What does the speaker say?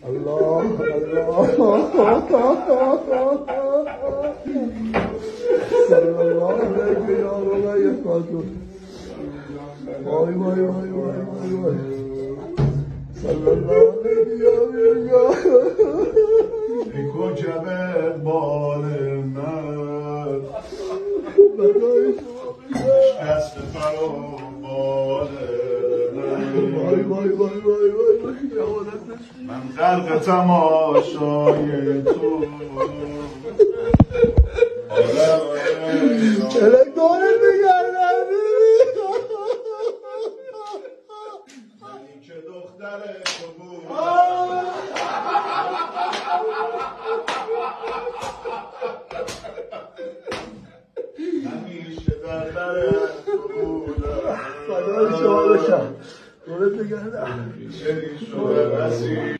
الله صلی الله علیه یا مولا خاتون وای وای وای وای وای صلی الله علیه یا ای کوکب بال من برای شما دست فرامال من وای وای وای وای وای من غرق تماشای تو چلک دارت بگردن منی که دختر تو بود همیشه در تو بودم فدای شما بشم دارت بگردن چنین شده بسی